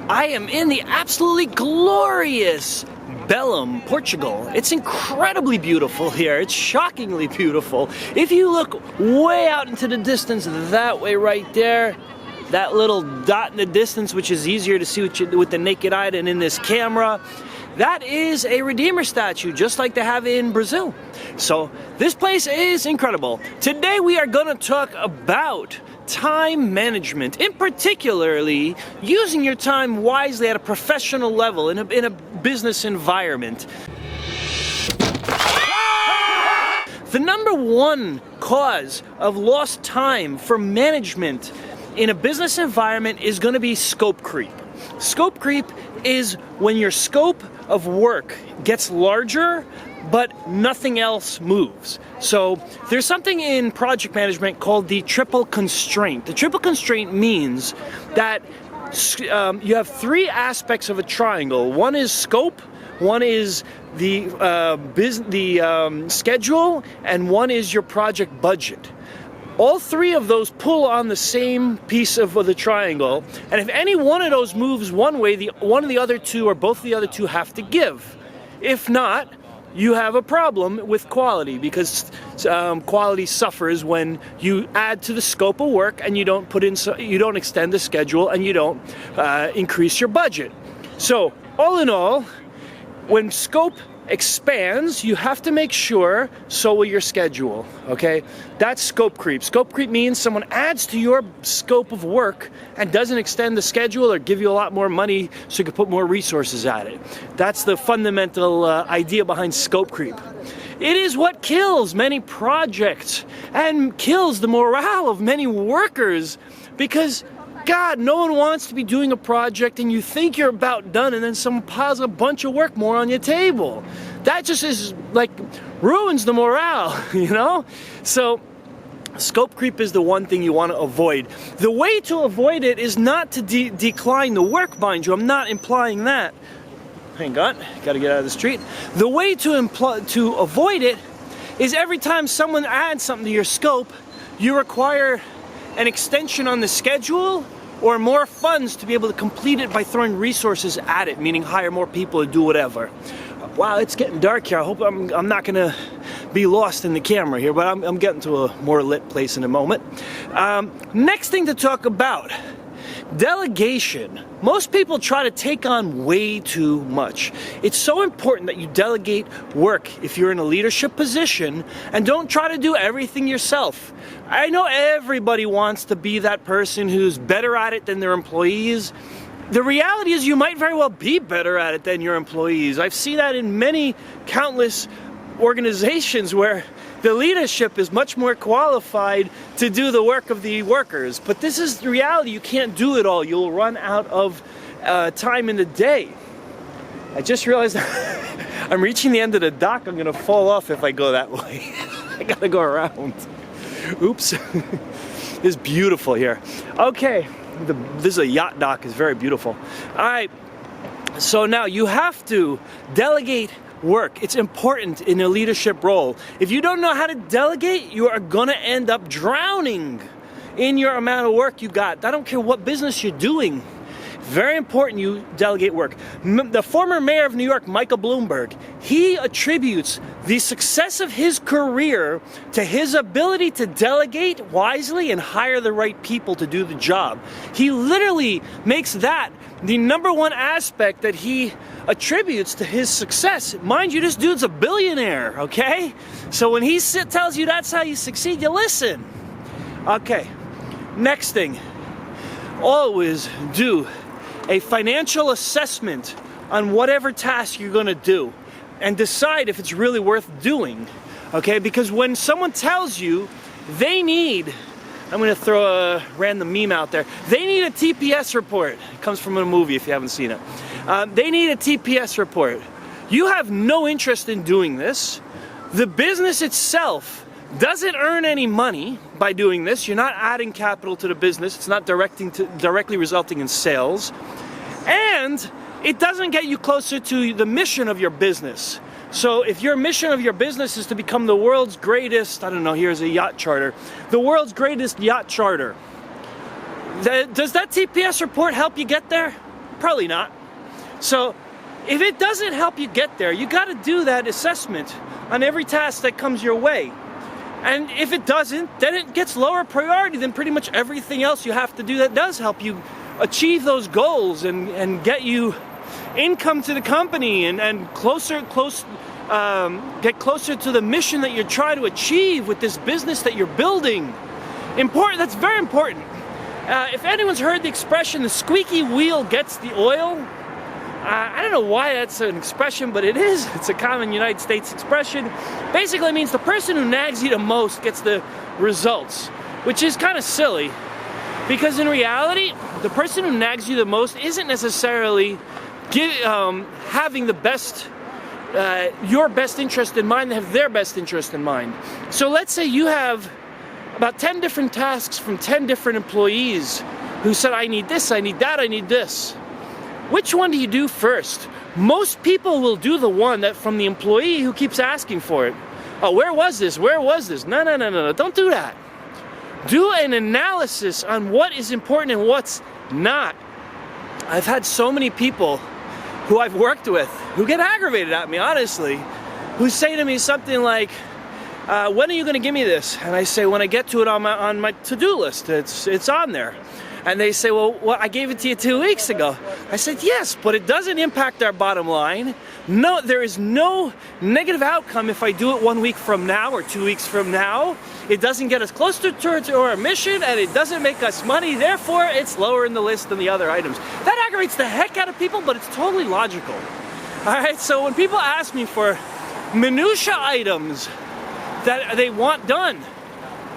I am in the absolutely glorious Belem, Portugal. It's incredibly beautiful here. It's shockingly beautiful. If you look way out into the distance, that way right there, that little dot in the distance, which is easier to see with the naked eye than in this camera, that is a Redeemer statue, just like they have in Brazil. So this place is incredible. Today we are going to talk about time management, in particularly using your time wisely at a professional level in a business environment. The number one cause of lost time for management in a business environment is going to be scope creep. Scope creep is when your scope of work gets larger but nothing else moves. So there's something in project management called the triple constraint. The triple constraint means that you have three aspects of a triangle. One is scope, one is the schedule, and one is your project budget. All three of those pull on the same piece of the triangle, and if any one of those moves one way, one of the other two or both of the other two have to give. If not, you have a problem with quality, because quality suffers when you add to the scope of work and you don't extend the schedule and you don't increase your budget. So all in all, when scope expands, you have to make sure so will your schedule, okay? That's scope creep. Scope creep means someone adds to your scope of work and doesn't extend the schedule or give you a lot more money so you can put more resources at it. That's the fundamental idea behind scope creep. It is what kills many projects and kills the morale of many workers, because God, no one wants to be doing a project and you think you're about done and then someone piles a bunch of work more on your table. That just is like ruins the morale, you know? So scope creep is the one thing you want to avoid. The way to avoid it is not to decline the work, mind you. I'm not implying that. Hang on, gotta get out of the street. The way to avoid it is every time someone adds something to your scope, you require an extension on the schedule or more funds to be able to complete it by throwing resources at it, meaning hire more people to do whatever. Wow, it's getting dark here. I hope I'm not gonna be lost in the camera here, but I'm getting to a more lit place in a moment. Next thing to talk about, delegation. Most people try to take on way too much. It's so important that you delegate work if you're in a leadership position, and don't try to do everything yourself. I know everybody wants to be that person who's better at it than their employees. The reality is you might very well be better at it than your employees. I've seen that in many countless organizations where the leadership is much more qualified to do the work of the workers. But this is the reality. You can't do it all. You'll run out of time in the day. I just realized I'm reaching the end of the dock. I'm going to fall off if I go that way. I got to go around. Oops. It's beautiful here. Okay. This is a yacht dock. It's very beautiful. All right. So now you have to delegate work. It's important in a leadership role. If you don't know how to delegate, you are gonna end up drowning in your amount of work you got. I don't care what business you're doing. Very important you delegate work. The former mayor of New York, Michael Bloomberg, he attributes the success of his career to his ability to delegate wisely and hire the right people to do the job. He literally makes that the number one aspect that he attributes to his success. Mind you, this dude's a billionaire, okay? So when he tells you that's how you succeed, you listen. Okay, next thing, always do a financial assessment on whatever task you're gonna do and decide if it's really worth doing, okay? Because when someone tells you they need, I'm gonna throw a random meme out there, they need a TPS report. It comes from a movie if you haven't seen it. They need a TPS report. You have no interest in doing this. The business itself doesn't earn any money by doing this. You're not adding capital to the business. It's not directly resulting in sales. And it doesn't get you closer to the mission of your business. So if your mission of your business is to become the world's greatest, I don't know, here's a yacht charter, the world's greatest yacht charter, does that TPS report help you get there? Probably not. So if it doesn't help you get there, you got to do that assessment on every task that comes your way. And if it doesn't, then it gets lower priority than pretty much everything else you have to do that does help you achieve those goals and get you income to the company and get closer to the mission that you're trying to achieve with this business that you're building. Important. That's very important. If anyone's heard the expression, the squeaky wheel gets the oil, I don't know why that's an expression, but it is. It's a common United States expression. Basically, it means the person who nags you the most gets the results, which is kind of silly, because in reality, the person who nags you the most isn't necessarily having the best, your best interest in mind. They have their best interest in mind. So let's say you have about 10 different tasks from 10 different employees who said, I need this, I need that, I need this. Which one do you do first? Most people will do the one that from the employee who keeps asking for it. Oh, where was this? Where was this? No, don't do that. Do an analysis on what is important and what's not. I've had so many people who I've worked with who get aggravated at me, honestly, who say to me something like, when are you going to give me this? And I say, when I get to it on my to-do list. It's on there. And they say, well, I gave it to you 2 weeks ago. I said, yes, but it doesn't impact our bottom line. No, there is no negative outcome if I do it 1 week from now or 2 weeks from now. It doesn't get us closer to our mission, and it doesn't make us money. Therefore, it's lower in the list than the other items. That aggravates the heck out of people, but it's totally logical. All right, so when people ask me for minutia items that they want done,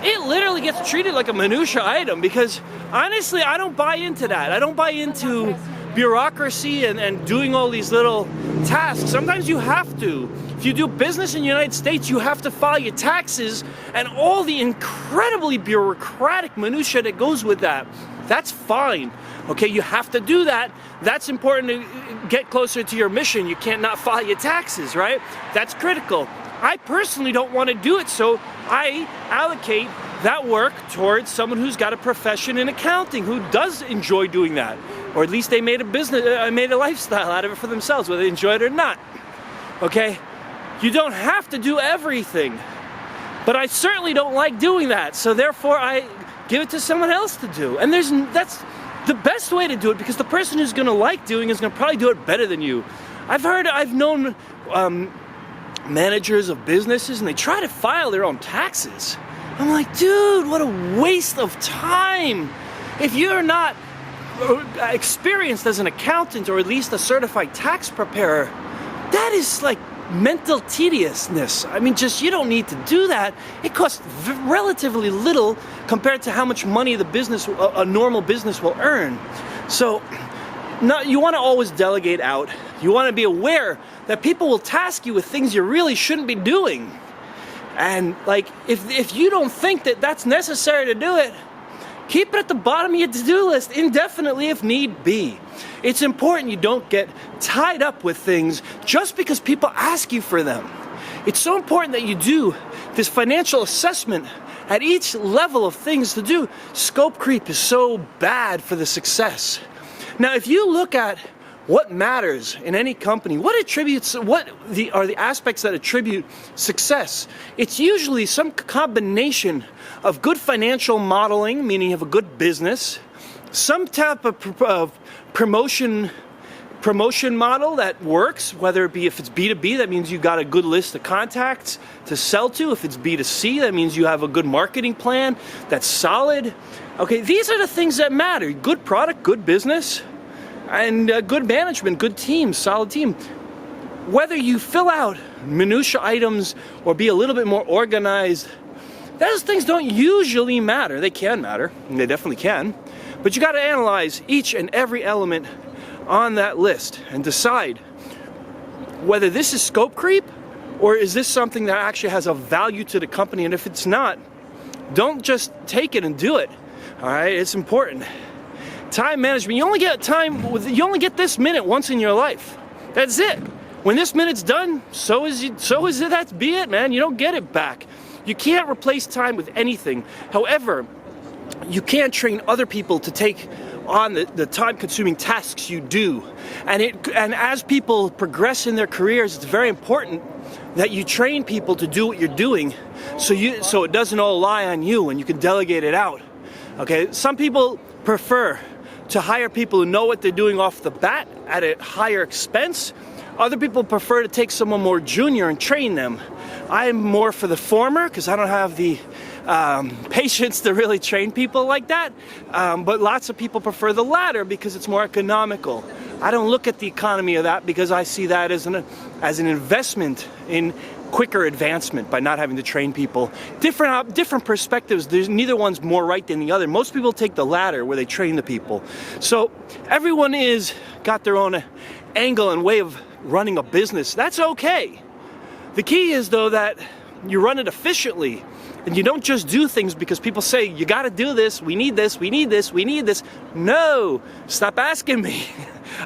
it literally gets treated like a minutia item, because honestly, I don't buy into that. I don't buy into bureaucracy and doing all these little tasks. Sometimes you have to. If you do business in the United States, you have to file your taxes and all the incredibly bureaucratic minutia that goes with that. That's fine. Okay, you have to do that. That's important to get closer to your mission. You can't not file your taxes, right? That's critical. I personally don't want to do it, so I allocate that work towards someone who's got a profession in accounting, who does enjoy doing that, or at least they made a lifestyle out of it for themselves, whether they enjoy it or not. Okay, you don't have to do everything, but I certainly don't like doing that, so therefore I give it to someone else to do. And that's the best way to do it, because the person who's going to like doing is going to probably do it better than you. I've known managers of businesses, and they try to file their own taxes. I'm like, dude, what a waste of time. If you're not experienced as an accountant, or at least a certified tax preparer, that is like mental tediousness. I mean, just, you don't need to do that. It costs relatively little compared to how much money a normal business will earn. So you want to always delegate out. You want to be aware that people will task you with things you really shouldn't be doing. And like, if you don't think that that's necessary to do it, keep it at the bottom of your to-do list indefinitely if need be. It's important you don't get tied up with things just because people ask you for them. It's so important that you do this financial assessment at each level of things to do. Scope creep is so bad for the success. Now, if you look at what matters in any company, what are the aspects that attribute success? It's usually some combination of good financial modeling, meaning you have a good business, some type of promotion model that works, whether it be, if it's B2B, that means you got a good list of contacts to sell to. If it's B2C, that means you have a good marketing plan that's solid. Okay, these are the things that matter. Good product, good business, and good management, good team, solid team. Whether you fill out minutia items or be a little bit more organized, those things don't usually matter. They can matter, and they definitely can. But you got to analyze each and every element on that list and decide whether this is scope creep or is this something that actually has a value to the company. And if it's not, don't just take it and do it. All right, it's important. Time management. You only get this minute once in your life. That's it. When this minute's done, so is it. That's be it, man. You don't get it back. You can't replace time with anything. However, you can train other people to take on the time-consuming tasks you do. And as people progress in their careers, it's very important that you train people to do what you're doing, so it doesn't all lie on you, and you can delegate it out. Okay, some people prefer to hire people who know what they're doing off the bat at a higher expense. Other people prefer to take someone more junior and train them. I'm more for the former because I don't have the patience to really train people like that. But lots of people prefer the latter because it's more economical. I don't look at the economy of that because I see that as an investment in quicker advancement by not having to train people. Different perspectives. Neither one's more right than the other. Most people take the latter where they train the people. So everyone got their own angle and way of running a business. That's okay. The key is, though, that you run it efficiently and you don't just do things because people say, you got to do this, we need this, we need this, we need this. No, stop asking me.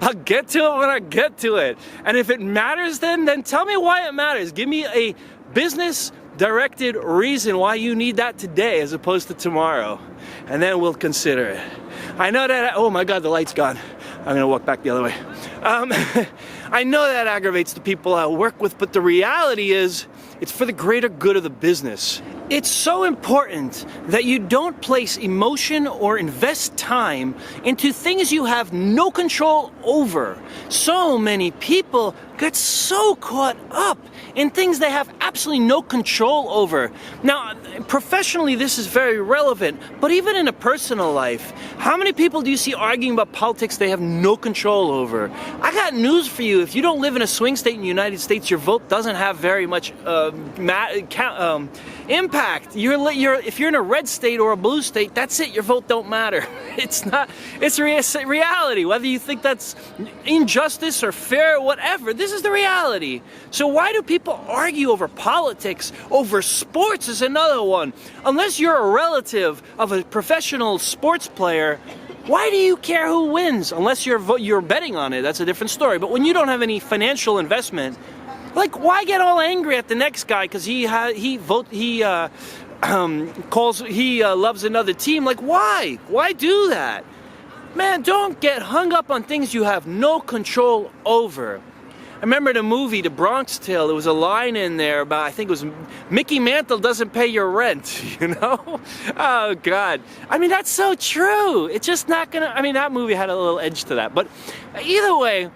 I'll get to it when I get to it. And if it matters, then tell me why it matters. Give me a business-directed reason why you need that today as opposed to tomorrow. And then we'll consider it. I know that, oh my God, the light's gone. I'm going to walk back the other way. I know that aggravates the people I work with, but the reality is it's for the greater good of the business. It's so important that you don't place emotion or invest time into things you have no control over. So many people get so caught up in things they have absolutely no control over. Now, professionally, this is very relevant, but even in a personal life, how many people do you see arguing about politics they have no control over? I got news for you. If you don't live in a swing state in the United States, your vote doesn't have very much impact. If you're in a red state or a blue state, that's it. Your vote don't matter. It's not. It's reality. Whether you think that's injustice or fair or whatever, this is the reality. So why do people argue over politics? Over sports is another one. Unless you're a relative of a professional sports player, why do you care who wins? Unless you're betting on it, that's a different story. But when you don't have any financial investment, like, why get all angry at the next guy because he loves another team? Like, why? Why do that? Man, don't get hung up on things you have no control over. I remember the movie The Bronx Tale. There was a line in there about, I think it was, Mickey Mantle doesn't pay your rent, you know? Oh, God. I mean, that's so true. It's just not gonna, I mean, that movie had a little edge to that. But either way,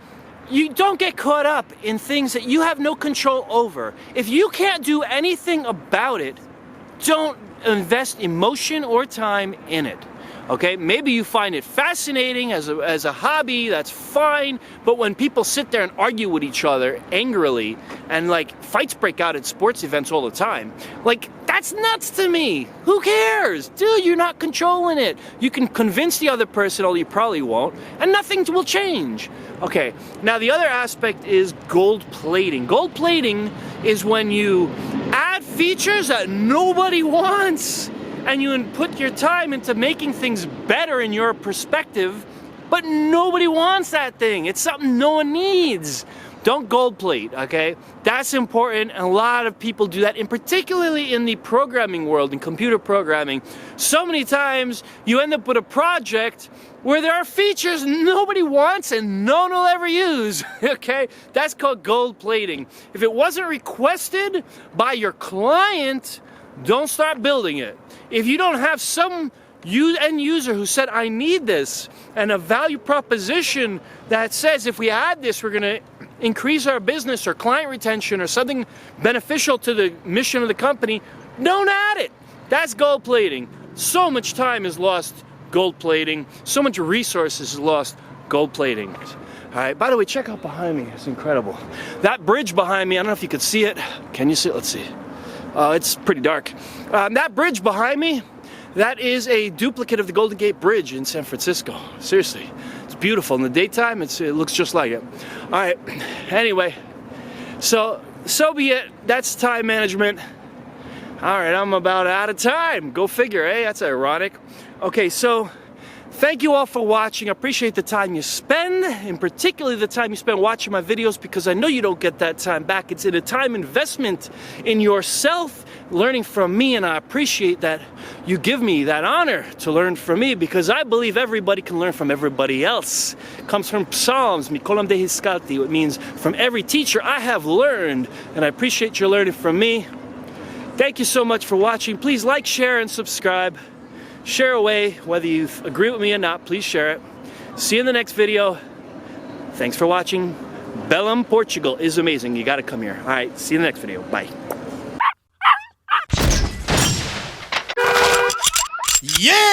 you don't get caught up in things that you have no control over. If you can't do anything about it, don't invest emotion or time in it. Okay, maybe you find it fascinating as a hobby, that's fine, but when people sit there and argue with each other angrily and like fights break out at sports events all the time, like, that's nuts to me. Who cares? Dude, you're not controlling it. You can convince the other person, although you probably won't, and nothing will change. Okay, now the other aspect is gold plating. Gold plating is when you add features that nobody wants, and you put your time into making things better in your perspective, but nobody wants that thing. It's something no one needs. Don't gold plate, okay? That's important, and a lot of people do that, and particularly in the programming world, in computer programming. So many times you end up with a project where there are features nobody wants and no one will ever use, okay? That's called gold plating. If it wasn't requested by your client, don't start building it. If you don't have some end user who said, I need this, and a value proposition that says if we add this, we're going to increase our business or client retention or something beneficial to the mission of the company, don't add it. That's gold plating. So much time is lost gold plating. So much resources is lost gold plating. All right, by the way, check out behind me. It's incredible. That bridge behind me, I don't know if you could see it. Can you see it? Let's see. It's pretty dark. That bridge behind me, that is a duplicate of the Golden Gate Bridge in San Francisco. Seriously, it's beautiful. In the daytime, it looks just like it. All right, anyway, so be it. That's time management. All right, I'm about out of time. Go figure, eh? That's ironic. Okay, so thank you all for watching. I appreciate the time you spend, and particularly the time you spend watching my videos, because I know you don't get that time back. It's in a time investment in yourself learning from me, and I appreciate that you give me that honor to learn from me, because I believe everybody can learn from everybody else. It comes from Psalms, Mikolam de Hiskalti. It means from every teacher I have learned, and I appreciate your learning from me. Thank you so much for watching. Please like, share, and subscribe. Share away, whether you agree with me or not, please share it. See you in the next video. Thanks for watching. Belem, Portugal is amazing. You gotta come here. All right, see you in the next video. Bye. Yeah!